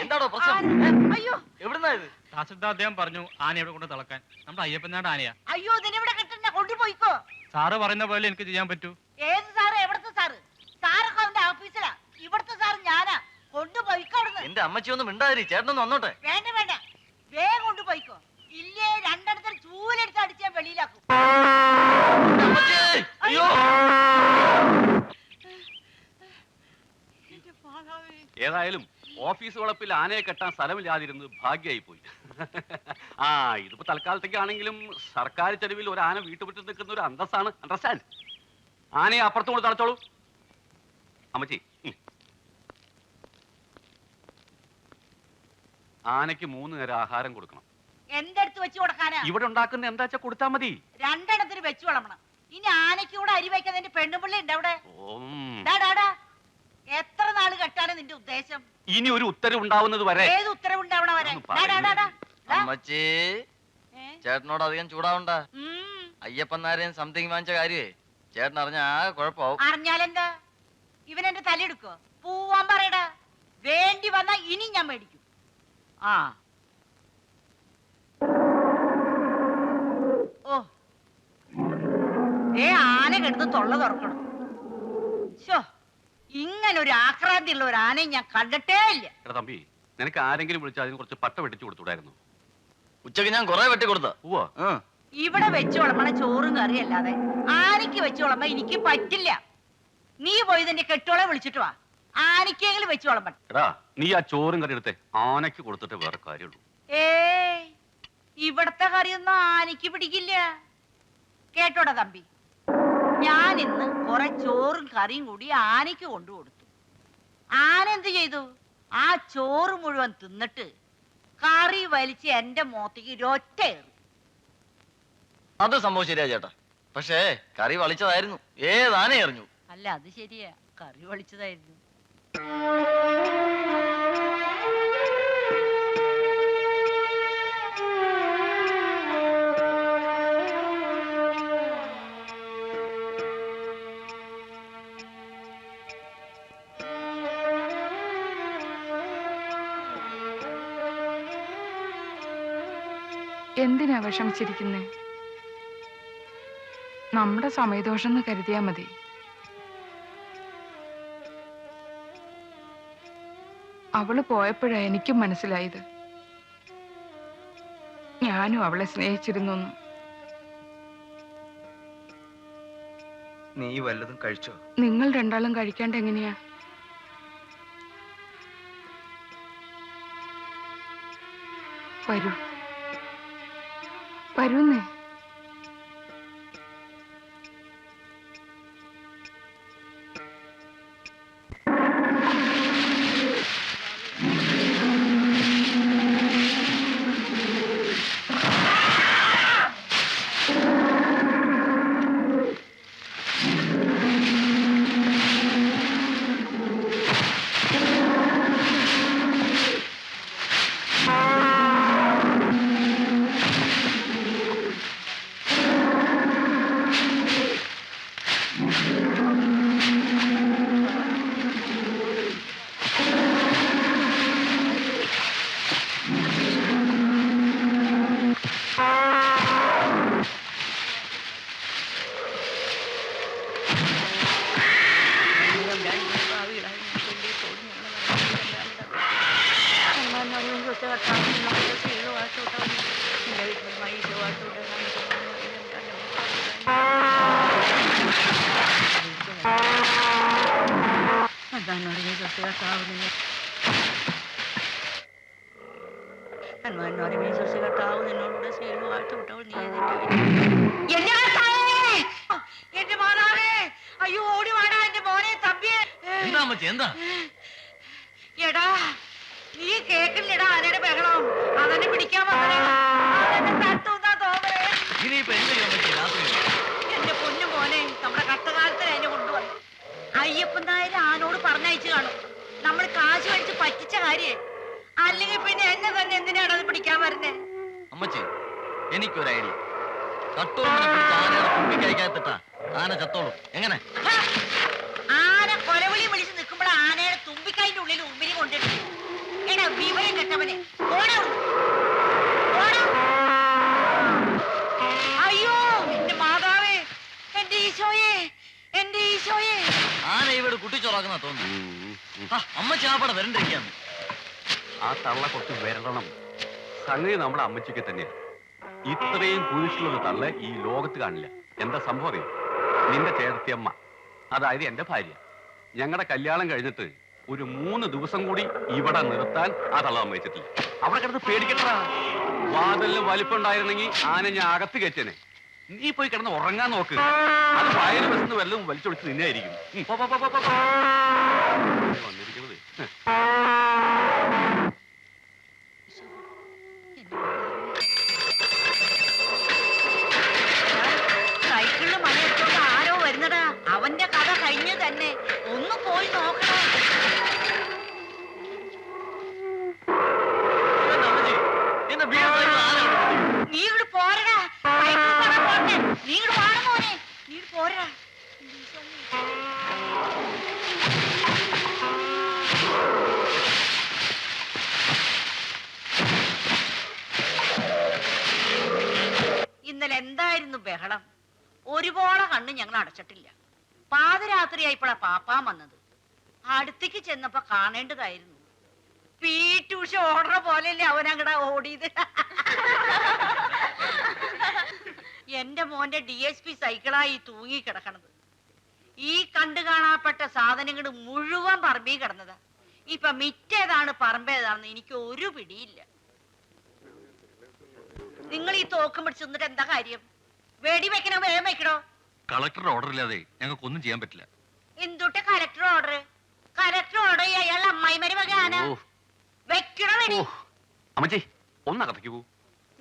എന്താണോ പ്രശ്നം? അയ്യോ എവിടുന്നാ ഇത്? തഹസിൽദാർ അദ്ദേഹം പറഞ്ഞു ആന ഇവിടെ കൊണ്ട് തിളക്കാൻ. നമ്മുടെ അയ്യപ്പനാട് ആനയാ. അയ്യോ ഇതിനിവിടെ കിട്ടണ്ട, കൊണ്ടുപോയിക്കോ. സാറ് പറയുന്ന പോലെ എനിക്ക് ചെയ്യാൻ പറ്റൂ. ഏത് സാറ്? എവിടത്തെ സാറ്? സാറൊക്കെ അവന്റെ ഓഫീസിലാ. ഇവിടുത്തെ സാറ് ഞാനാ. കൊണ്ടുപോയിക്കോ അവിടുന്ന്. എന്റെ അമ്മച്ചി ഒന്നും മിണ്ടാതിരി, ചേട്ടനൊന്ന് വന്നോട്ടെ. വേണ്ട വേണ്ട, വേഗം കൊണ്ടുപോയിക്കോ. ഇല്ലേ രണ്ടിടത്തിൽ ചൂലെടുത്ത് അടിച്ചാൽ വെളിയിലാക്കും. അയ്യോ ഏതായാലും ഓഫീസ് വളപ്പിൽ ആനയെ കെട്ടാൻ സ്ഥലമില്ലാതിരുന്നത് ഭാഗ്യമായി പോയി. ആ ഇതിപ്പോ തൽക്കാലത്തേക്കാണെങ്കിലും സർക്കാർ ചെലവിൽ ഒരു ആന വീട്ടുമുറ്റത്ത് നിൽക്കുന്ന ഒരു അന്തസ്സാണ്. അണ്ടർസ്റ്റാൻഡ്? ആനയെ അപ്പുറത്തും കൂടെ തളച്ചോളൂ. അമ്മച്ചി, ആനയ്ക്ക് 3 നേരം ആഹാരം കൊടുക്കണം. എന്തെടുത്ത് വെച്ച് കൊടുക്കാനാ? ഇവിടെ ഉണ്ടാക്കുന്ന എന്താ വെച്ചാ കൊടുത്താ മതി. രണ്ടെണ്ണത്തിന് വെച്ച് വളമണം. ഇനി ആനയ്ക്ക് കൂടെ അരി വയ്ക്കാൻ എന്റെ പെണ്ണുപിള്ളി ഉണ്ട് അവിടെ. എത്ര നാള് കെട്ടാണ് നിന്റെ ഉദ്ദേശം? ഇനി ഒരു ഉത്തരവ് ഉണ്ടാവുന്നത് വരെ. ഏത് ഉത്തരവ് ഉണ്ടാവണ വരെ? അമ്മച്ചി, ചേട്ടനോട് അധികം ചൂടാവണ്ട. അയ്യപ്പനാരെയും സംതിങ് വാങ്ങിച്ച കാര്യേ ചേട്ടൻ അറിഞ്ഞ ആകെ കുഴപ്പമാവും. അറിഞ്ഞാലെന്താ? ഇവൻ എന്റെ തലയെടുക്കോ? പൂവാൻ പറയടാ. വേണ്ടി വന്നാ ഇനി ഞാൻ മേടിക്കും. ആ ഓ ആന കെടുത്ത് തൊള്ള തുറക്കണം. ഇങ്ങനൊരു ആക്രാന്തിയുള്ള ഒരു ആനയും ഞാൻ കണ്ടിട്ടേ ഇല്ല. തമ്പി, നിനക്ക് ആരെങ്കിലും വിളിച്ചാൽ അതിന് കുറച്ച് പട്ട വെട്ടിച്ചു കൊടുത്തൂടായിരുന്നു? ഉച്ചക്ക് ഞാൻ കുറെ വെട്ടി കൊടുത്ത. ഇവിടെ വെച്ച് വിളമ്പണ ചോറും കറി അല്ലാതെ ആനയ്ക്ക് വെച്ച് വിളമ്പ എനിക്ക് പറ്റില്ല. നീ പോയി നിന്റെ കെട്ടോളെ വിളിച്ചിട്ട് വാ. ആനയ്ക്കെങ്കിലും വെച്ച് വിളമ്പണം. എടാ, നീ ആ ചോറും കറി എടുത്തേ ആനയ്ക്ക് കൊടുത്തിട്ട് വേറെ കാര്യമുള്ളൂ. ഇവിടത്തെ കറിയൊന്നും ആനയ്ക്ക് പിടിക്കില്ല. കേട്ടോടാ തമ്പി, ഞാൻ ഇന്ന് കുറെ ചോറും കറിയും കൂടി ആനയ്ക്ക് കൊണ്ടുകൊടുത്തു. ആന എന്ത് ചെയ്തു? ആ ചോറ് മുഴുവൻ തിന്നിട്ട് കറി വലിച്ച് എന്റെ മോത്തേക്ക് ഒറ്റ ഏറി. അത് സംഭവം ശരിയാ ചേട്ടാ. പക്ഷേ കറി വളിച്ചതായിരുന്നു. ഏതാന എറിഞ്ഞു. അല്ല, അത് ശരിയാ, കറി വളിച്ചതായിരുന്നു. എന്തിനാ വിഷമിച്ചിരിക്കുന്നേ? നമ്മുടെ സമയദോഷം എന്ന് കരുതിയാ മതി. അവള് പോയപ്പോഴാ എനിക്കും മനസ്സിലായത് ഞാനും അവളെ സ്നേഹിച്ചിരുന്നു. നീ വല്ലതും കഴിച്ചോ? നിങ്ങൾ രണ്ടാളും കഴിക്കാണ്ട് എങ്ങനെയാ? വരൂ വരൂന്നേ. അയ്യോ ഓടി വാടാ എന്റെ മോനെ തമ്പിയെ. എടാ നീ കേക്കില്ലടാ ആനയുടെ ബഹളം. അതെന്നെ പിടിക്കാൻ വന്നേ. തട്ടുന്നാ തോന്നേ. എന്റെ പൊന്നു മോനെ, നമ്മുടെ കഷ്ടകാലത്തിന് അതിനെ കൊണ്ടുവന്നു. അയ്യപ്പൻ നായർ ആനോട് പറഞ്ഞയച്ചു കാണും നമ്മൾ കാശ് മേടിച്ച് പറ്റിച്ച കാര്യേ. അല്ലെങ്കിൽ പിന്നെ എന്നെ തന്നെ എന്തിനാണ് അത് പിടിക്കാൻ വരുന്നേ? അമ്മച്ചി, എനിക്കൊരു ഐഡിയ. കട്ടോളിനെ പിടിച്ച് ആനയുടെ തുമ്പിക്കയത്തിട്ടാ ആന ചത്തോളും. എങ്ങനെ? ആന കൊലവിളി വിളിച്ച് നിൽക്കുമ്പോൾ ആനയുടെ തുമ്പിക്കൈന്റെ ഉള്ളിൽ ഉമ്മിനി കൊണ്ടിട്ട് പറയണ വിവരം കെട്ടവനെ. ഓടാ. അയ്യോ എന്റെ മാതാവേ, എന്റെ ഈശോയെ, എന്റെ ഈശോയെ. ആന ഇവിടെ കുട്ടിച്ചോറാക്കുന്ന തോന്നുന്നു. അമ്മ ചാപ്പട വരണ്ടിരിക്കാന്ന്. ആ തള്ള കുറച്ച് വരണം. സംഗതി നമ്മുടെ അമ്മച്ചിക്ക് തന്നെയാണ്. ഇത്രയും കുരിശുള്ളൊരു തള്ള ഈ ലോകത്ത് കാണില്ല. എന്താ സംഭവം അറിയാം? നിന്റെ ചേർത്തിയമ്മ, അതായത് എന്റെ ഭാര്യ, ഞങ്ങളുടെ കല്യാണം കഴിഞ്ഞിട്ട് ഒരു 3 ദിവസം കൂടി ഇവിടെ നിർത്താൻ ആ തള്ള സമ്മതിച്ചിട്ടില്ല. അവിടെ കിടന്ന് പേടിക്കട്ടാ. വാതിലിന് വലിപ്പുണ്ടായിരുന്നെങ്കിൽ ആന ഞാൻ അകത്ത് കയറ്റേനെ. നീ പോയി കിടന്ന് ഉറങ്ങാൻ നോക്ക്. അത് വയറ് വെച്ച് വല്ലതും വലിച്ചൊളിച്ച് നിന്നായിരിക്കും വന്നിരിക്കുന്നത്. സൈക്കിളിൽ മണിയെടുത്തോണ്ട് ആരോ വരുന്നടാ. അവന്റെ കഥ കഴിഞ്ഞു തന്നെ. ഒന്ന് പോയി നോക്കണം. എന്റെ വീട് ആന നീ ഇങ്ങോട്ട് പോരടാ. സൈക്കിൾ കാണാൻ പോട്ടെ. നീ ഇങ്ങോട്ട് വാടാ മോനെ. നീ ഇങ്ങോട്ട് പോരടാ. ഇന്നലെ എന്തായിരുന്നു ബഹളം. ഒരുപോലെ കണ്ണ് ഞങ്ങൾ അടച്ചിട്ടില്ല. പാതിരാത്രിയായപ്പോഴാ പാപ്പാൻ വന്നത്. അടുത്തേക്ക് ചെന്നപ്പോ കാണേണ്ടതായിരുന്നു. പീറ്റൂഷ ഓർഡർ പോലെയല്ലേ അവനങ്ങടെ ഓടിയത്. എന്റെ മോന്റെ DSP സൈക്കിളായി തൂങ്ങി കിടക്കണത്. ഈ കണ്ടു കാണാപ്പെട്ട സാധനങ്ങൾ മുഴുവൻ പറമ്പിൽ കിടന്നതാ. ഇപ്പൊ മിറ്റേതാണ് പറമ്പേതാണെന്ന് എനിക്ക് ഒരു പിടിയില്ല. നിങ്ങൾ ഈ തോക്കും പിടിച്ച് നിന്നിട്ട് എന്താ കാര്യം? വെടി വെക്കണോ വേഗം വെക്കണോ? കളക്ടറുടെ ഓർഡർ ഇല്ലാതെ ഞങ്ങൾക്ക് ഒന്നും ചെയ്യാൻ പറ്റില്ല. എന്തുട്ട് കലക്ടർ ഓർഡർ? കലക്ടർ ഓർഡർ അയാളുടെ അമ്മായിമാര് വകയാണ്. വെക്കണോ വെടി? അമ്മച്ചി ഒന്നകത്തേക്ക് പോ.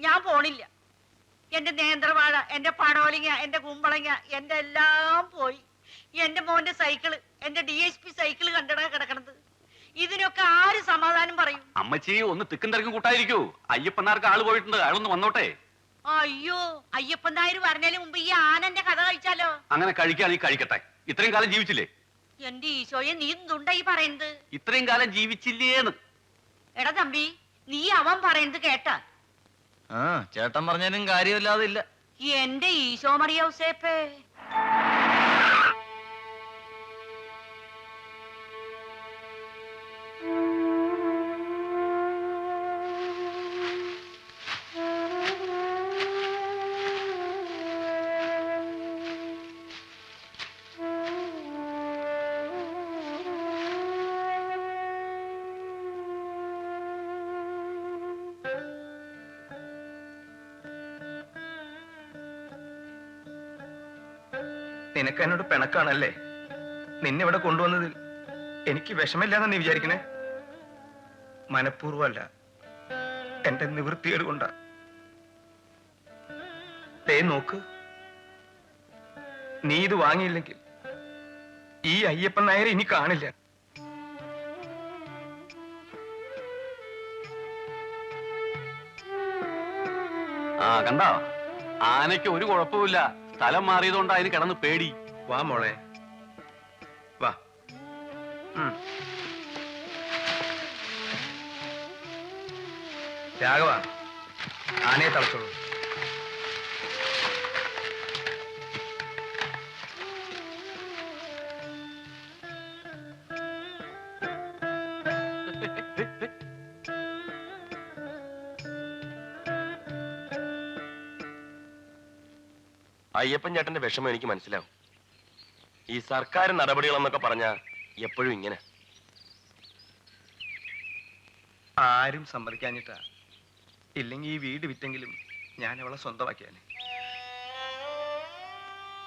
ഞാൻ പോണില്ല. എന്റെ നേന്ത്രവാഴ, എന്റെ പടോലിങ്ങ, എന്റെ കുമ്പളങ്ങ, എന്റെ എല്ലാം പോയി. എന്റെ മോന്റെ സൈക്കിള്, എന്റെ DSP സൈക്കിള് കണ്ടടാ കിടക്കണത്. ഇതിനൊക്കെ ആര് സമാധാനം പറയും? അമ്മച്ചി ഒന്ന് തിക്കും തിരക്കും കൂട്ടായിരിക്കൂ. അയ്യപ്പനാർക്ക് ആള് പോയിട്ടുണ്ട്. അയാളൊന്ന് വന്നോട്ടെ. അയ്യോ, അയ്യപ്പൻ നായർ പറഞ്ഞതിന് മുമ്പ് ഈ ആനന്റെ കഥ കഴിച്ചാലോ? അങ്ങനെ കഴിക്കുകയാണെങ്കിൽ കഴിക്കട്ടെ. ഇത്രയും കാലം ജീവിച്ചില്ലേ? എന്റെ ഈശോയെ, നീ എന്തുണ്ടായി പറയുന്നത്? ഇത്രയും കാലം ജീവിച്ചില്ലേന്ന്. എടാ തമ്പി, നീ അവൻ പറയുന്നത് കേട്ടാ? ആ ചേട്ടൻ പറഞ്ഞാലും കാര്യമില്ലാതെ ഇല്ല. എന്റെ ഈശോ മറിയൗസേപ്പേ. നിനക്ക് എന്നോട് പിണക്കാണല്ലേ? നിന്നെ ഇവിടെ കൊണ്ടുവന്നതിൽ എനിക്ക് വിഷമില്ലാന്ന് നീ വിചാരിക്കണേ? മനഃപൂർവ്വമല്ല, എന്റെ നിവൃത്തിയേട് കൊണ്ടാ. ദേ നോക്ക്, നീ ഇത് വാങ്ങിയില്ലെങ്കിൽ ഈ അയ്യപ്പൻ നായരെ ഇനി കാണില്ല. ആ കണ്ടോ, ആനയ്ക്ക് ഒരു കുഴപ്പമില്ല. സ്ഥലം മാറിയതുകൊണ്ട് അതിന് കിടന്ന് പേടി. വാ മോളെ, വാ. രാഘവ, ആനയെ തളച്ചോളൂ. അയ്യപ്പൻ ചേട്ടന്റെ വിഷമം എനിക്ക് മനസ്സിലാവും. ഈ സർക്കാർ നടപടികളെന്നൊക്കെ പറഞ്ഞ എപ്പോഴും ഇങ്ങനെ. ആരും സമ്മതിക്കാഞ്ഞിട്ടാ. ഇല്ലെങ്കിൽ ഈ വീട് വിറ്റെങ്കിലും ഞാൻ അവളെ സ്വന്തമാക്കിയാനെ.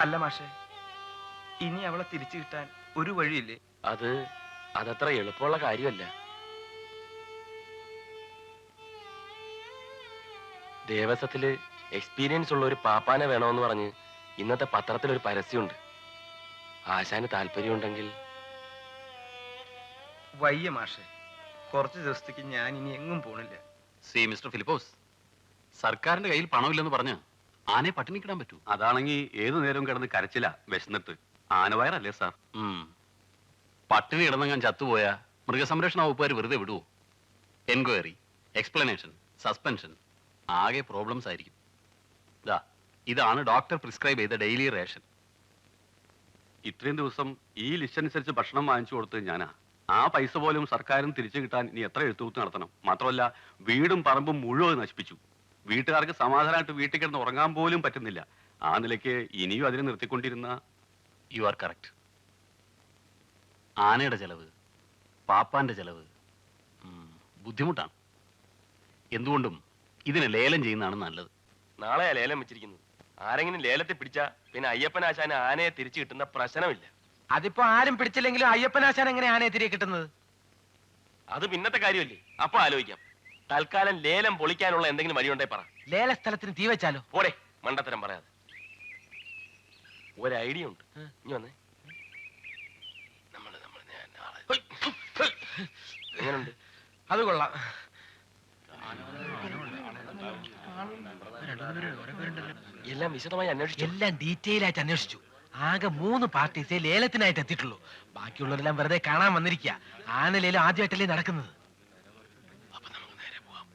അല്ല മാഷെ, ഇനി അവളെ തിരിച്ചു കിട്ടാൻ ഒരു വഴിയില്ലേ? അതത്ര എളുപ്പമുള്ള കാര്യമല്ല. ദേവസ്വത്തില് എക്സ്പീരിയൻസ് ഉള്ള ഒരു പാപ്പാനെ വേണമെന്ന് പറഞ്ഞ് ഇന്നത്തെ പത്രത്തിലൊരു പരസ്യമുണ്ട്. ആശാന് താല്പര്യമുണ്ടെങ്കിൽ. വയ്യ മാഷെ, കുറച്ച് ദിവസത്തേക്ക് ഞാൻ ഇനി എങ്ങും പോണില്ല. മിസ്റ്റർ ഫിലിപ്പോസ്, സർക്കാരിന്റെ കയ്യിൽ പണമില്ലെന്ന് പറഞ്ഞ് ആനയെ പട്ടിണി കിടാൻ പറ്റൂ? അതാണെങ്കിൽ ഏതു നേരവും കിടന്ന് കരച്ചില്ല, വിശന്നിട്ട്. ആനവയറല്ലേ സാർ? പട്ടിണി കിടന്നങ്ങാൻ ചത്തുപോയാ മൃഗസംരക്ഷണ വകുപ്പുകാർ വെറുതെ വിടുവോ? എൻക്വയറി, എക്സ്പ്ലനേഷൻ, സസ്പെൻഷൻ, ആകെ പ്രോബ്ലംസ് ആയിരിക്കും. ഇതാണ് ഡോക്ടർ പ്രിസ്ക്രൈബ് ചെയ്ത ഡെയിലി റേഷൻ. ഇത്രയും ദിവസം ഈ ലിസ്റ്റ് അനുസരിച്ച് ഭക്ഷണം വാങ്ങിച്ചു കൊടുത്തത് ഞാനാ. ആ പൈസ പോലും സർക്കാരും തിരിച്ചു കിട്ടാൻ ഇനി എത്ര എഴുത്തുകുത്ത് നടത്തണം. മാത്രമല്ല വീടും പറമ്പും മുഴുവൻ നശിപ്പിച്ചു. വീട്ടുകാർക്ക് സമാധാനമായിട്ട് വീട്ടിൽ കിടന്ന് ഉറങ്ങാൻ പോലും പറ്റുന്നില്ല. ആ നിലയ്ക്ക് ഇനിയും അതിനെ നിർത്തിക്കൊണ്ടിരുന്ന യു ആർ കറക്റ്റ്. ആനയുടെ ചെലവ്, പാപ്പാന്റെ ചെലവ് ബുദ്ധിമുട്ടാണ്. എന്തുകൊണ്ടും ഇതിനെ ലേലം ചെയ്യുന്നതാണ് നല്ലത്. നാളെയാ ലേലം വെച്ചിരിക്കുന്നത്. ആരെങ്കിലും ലേലത്തെ പിടിച്ചാ പിന്നെ അയ്യപ്പനാശാന് ആനയെ തിരിച്ചു കിട്ടുന്ന പ്രശ്നമില്ല. അതിപ്പോ ആരും പിടിച്ചില്ലെങ്കിലും അയ്യപ്പനാശാൻ എങ്ങനെ ആനയെ തിരികെ കിട്ടുന്നത്? അത് പിന്നത്തെ കാര്യമല്ലേ, അപ്പൊ ആലോചിക്കാം. തൽക്കാലം ലേലം പൊളിക്കാനുള്ള എന്തെങ്കിലും വഴിയുണ്ടേ പറ. ലേല സ്ഥലത്തിന് തീ വെച്ചാലോ? പോടെ, മണ്ടത്തരം പറയാതെ. ഒരു ഐഡിയ ഉണ്ട്. ഇനി വന്നേ. എങ്ങനുണ്ട്? അത് കൊള്ളാം. എല്ലാം വിശദമായി അന്വേഷിച്ചു. എല്ലാം ഡീറ്റെയിൽ ആയിട്ട് അന്വേഷിച്ചു. ആകെ 3 പാർട്ടീസേ ലേലത്തിനായിട്ട് എത്തിയിട്ടുള്ളൂ. ബാക്കിയുള്ളവരെല്ലാം വെറുതെ കാണാൻ വന്നിരിക്കുക. ആന ലേലം ആദ്യമായിട്ടല്ലേ നടക്കുന്നത്. അപ്പൊ നമുക്ക് നേരെ പോവാം.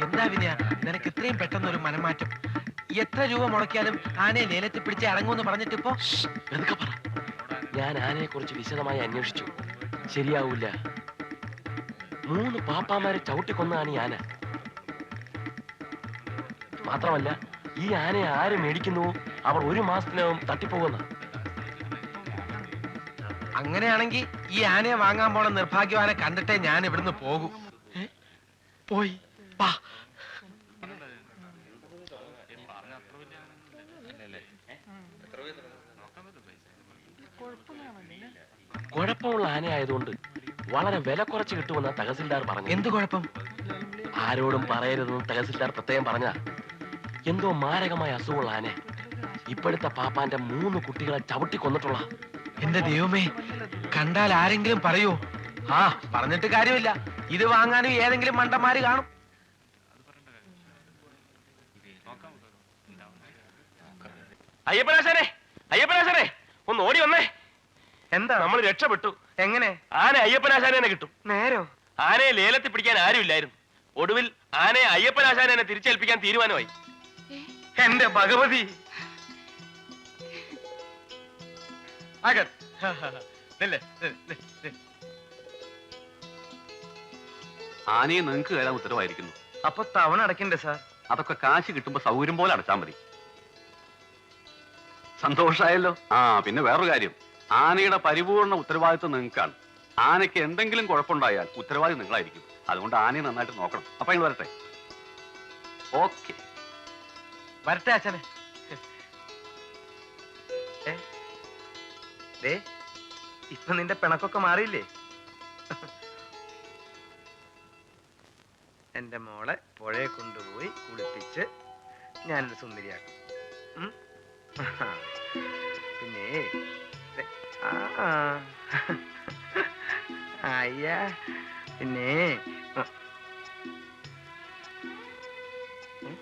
എന്താ വിനയ, നിനക്ക് ഇത്രയും പെട്ടെന്ന് ഒരു മനംമാറ്റം? എത്ര രൂപ മുടക്കിയാലും ആനയെ ലേലത്തിൽ പിടിച്ച് ഇറങ്ങുമെന്ന് പറഞ്ഞിട്ടിപ്പോ? എന്തൊക്കെ പറ. ഞാൻ ആനയെ കുറിച്ച് വിശദമായി അന്വേഷിച്ചു. ശരിയാവൂല. 3 പാപ്പാമാരെ ചവിട്ടിക്കൊന്നാണ് ഈ ആന. മാത്രമല്ല ഈ ആനയെ ആര് മേടിക്കുന്നു അവർ 1 മാസത്തിനകം തട്ടിപ്പോകുന്ന. അങ്ങനെയാണെങ്കിൽ ഈ ആനയെ വാങ്ങാൻ പോണ നിർഭാഗ്യവാനെ കണ്ടിട്ടേ ഞാൻ ഇവിടുന്ന് പോകൂ. പോയി വാ. കുഴപ്പമുള്ള ആനയായതുകൊണ്ട് വളരെ വില കുറച്ച് കിട്ടുമെന്ന തഹസിൽദാർ പറഞ്ഞു. എന്ത് കുഴപ്പം? ആരോടും പറയരുതെന്ന് തഹസിൽദാർ പ്രത്യേകം പറഞ്ഞ. എന്തോ മാരകമായ അസുഖമുള്ള ആന. ഇപ്പോഴത്തെ പാപ്പാന്റെ 3 കുട്ടികളെ ചവിട്ടി കൊന്നിട്ടുള്ള. എന്റെ ദൈവമേ, കണ്ടാൽ ആരെങ്കിലും പറയൂ? ആ, പറഞ്ഞിട്ട് കാര്യമില്ല. ഇത് വാങ്ങാനും ഏതെങ്കിലും മണ്ടന്മാര് കാണും. അയ്യപ്പനാശാനെ, അയ്യപ്പനാശാനെ, ഒന്ന് ഓടി വന്നേ. എന്താ? നമ്മൾ രക്ഷപ്പെട്ടു. എങ്ങനെ? ആന അയ്യപ്പനാശാനെ കിട്ടും. നേരോ? ആനയെ ലേലത്തിൽ പിടിക്കാൻ ആരുമില്ലായിരുന്നു. ഒടുവിൽ ആനയെ അയ്യപ്പനാശാനെ തിരിച്ചേൽപ്പിക്കാൻ തീരുമാനമായി. എന്റെ ഭഗവതി. ആനയെ നിങ്ങൾക്ക് കയറാൻ ഉത്തരവായിരിക്കുന്നു. അപ്പൊ തവണ അടക്കണ്ടേ സാർ? അതൊക്കെ കാശ് കിട്ടുമ്പോ സൗകര്യം പോലെ അടച്ചാൽ മതി. സന്തോഷായല്ലോ. പിന്നെ വേറൊരു കാര്യം, ആനയുടെ പരിപൂർണ ഉത്തരവാദിത്വം നിങ്ങൾക്കാണ്. ആനയ്ക്ക് എന്തെങ്കിലും കുഴപ്പമുണ്ടായാൽ ഉത്തരവാദി നിങ്ങളായിരിക്കും. അതുകൊണ്ട് ആനയെ നന്നായിട്ട് നോക്കണം. അപ്പൊ നിങ്ങൾ വരട്ടെ. ഓക്കെ, വരട്ടെ അച്ഛനെ. ഇപ്പൊ നിന്റെ പിണക്കൊക്കെ മാറിയില്ലേ? എന്റെ മോളെ പുഴയെ കൊണ്ടുപോയി കുളിപ്പിച്ച് ഞാനൊരു സുന്ദരിയാക്കും. പിന്നെ അയ്യ പിന്നെ ഉം.